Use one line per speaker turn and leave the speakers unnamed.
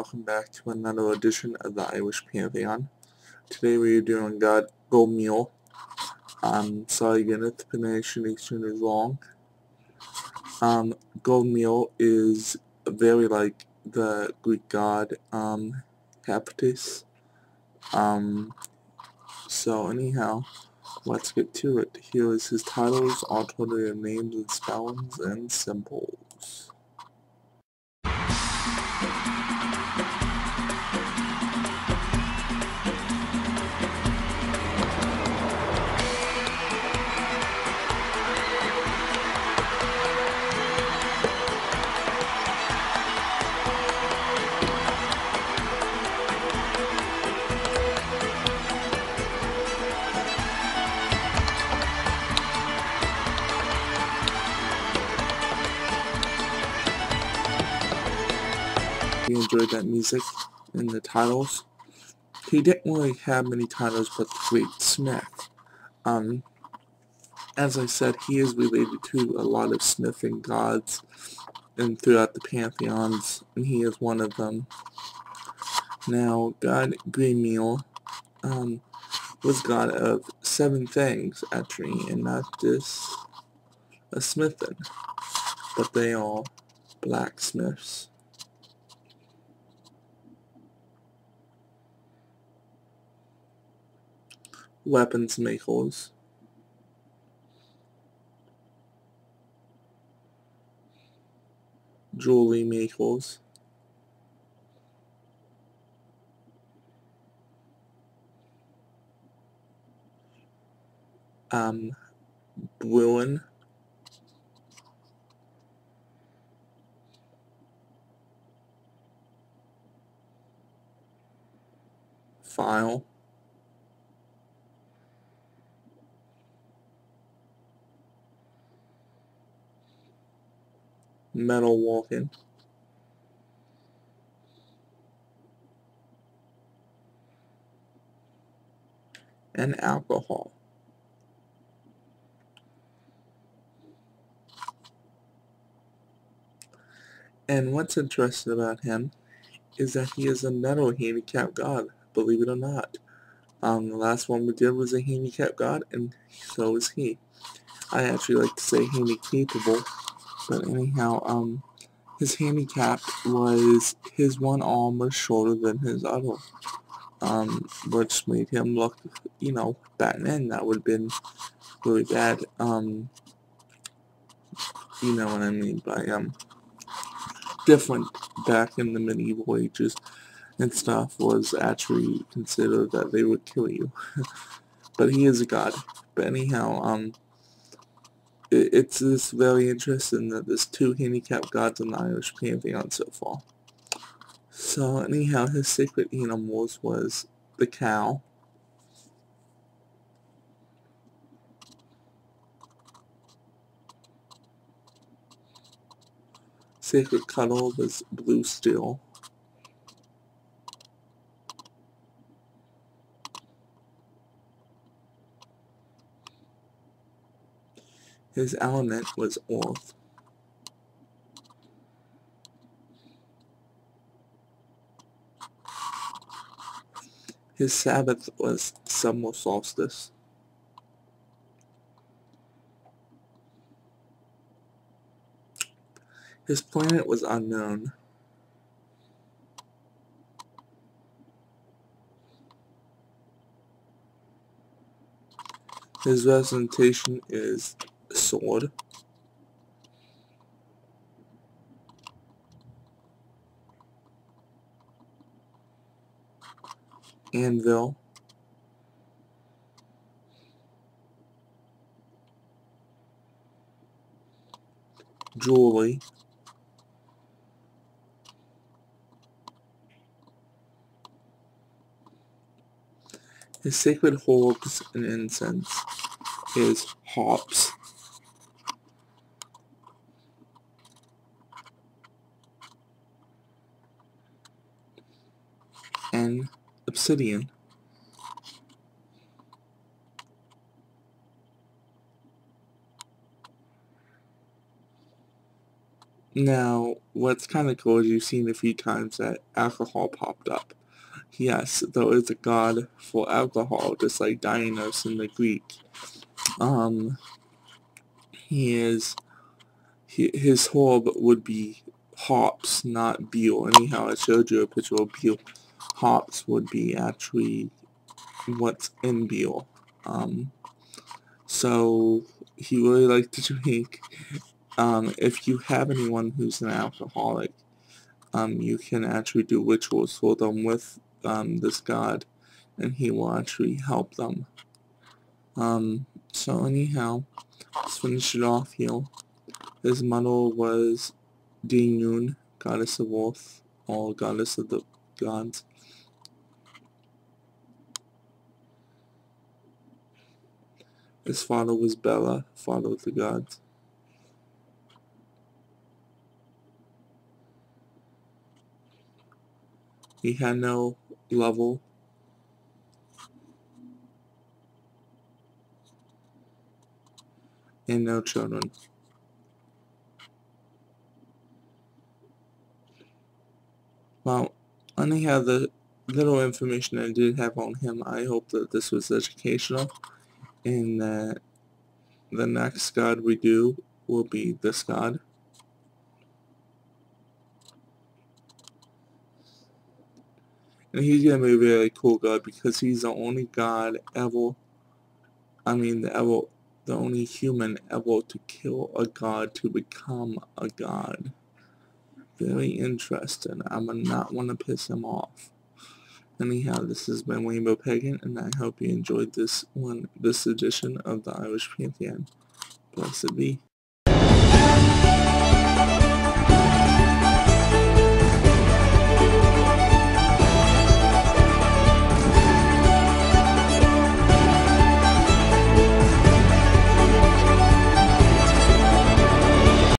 welcome back to another edition of the Irish Pantheon. Today we are doing God Goibniu. Sorry again if the pronunciation is wrong. Goibniu is very like the Greek god Hephaestus. So anyhow, let's get to it. Here is his titles, alternative names and spellings, and symbols. He enjoyed that music and the titles. He didn't really have many titles but the Great Smith. As I said, he is related to a lot of smithing gods and throughout the pantheons, and he is one of them. Now, God Goibniu was god of 7 things, actually, and not just a smithing, but they are blacksmiths, weapons makers, jewelry makers, brewing, file, metal walking, and alcohol. And what's interesting about him is that he is another handicapped god, believe it or not. The last one we did was a handicapped god, and so is he. I actually like to say handicapable, but anyhow, his handicap was his one arm was shorter than his other, which made him look, back then that would have been really bad, you know what I mean by, different back in the medieval ages and stuff, was actually considered that they would kill you. But he is a god. But anyhow, it's just very interesting that there's 2 handicapped gods in the Irish pantheon so far. So anyhow, his sacred animals was the cow, sacred cattle was blue steel, his element was earth, his Sabbath was summer solstice, his planet was unknown, his representation is sword, anvil, jewelry, his sacred herbs and incense is hops, and obsidian. Now, what's kind of cool is you've seen a few times that alcohol popped up. Yes, there is a god for alcohol, just like Dionysus in the Greek. His herb would be hops, not beer. Anyhow, I showed you a picture of beer. Hops would be actually what's in beer. So he really liked to drink. If you have anyone who's an alcoholic, you can actually do rituals for them with this god, and he will actually help them. So anyhow, let's finish it off here. His mother was Goibniu, goddess of earth, or goddess of the gods. His father was Bela, father of the gods. He had no level, and no children. Well, anyhow, the little information I did have on him, I hope that this was educational, and that the next god we do will be this god. And he's going to be a really cool god because he's the only god ever, the only human ever to kill a god to become a god. Very interesting. I would not want to piss him off. Anyhow, this has been Rainbow Pagan, and I hope you enjoyed this edition of the Irish Pantheon. Blessed be.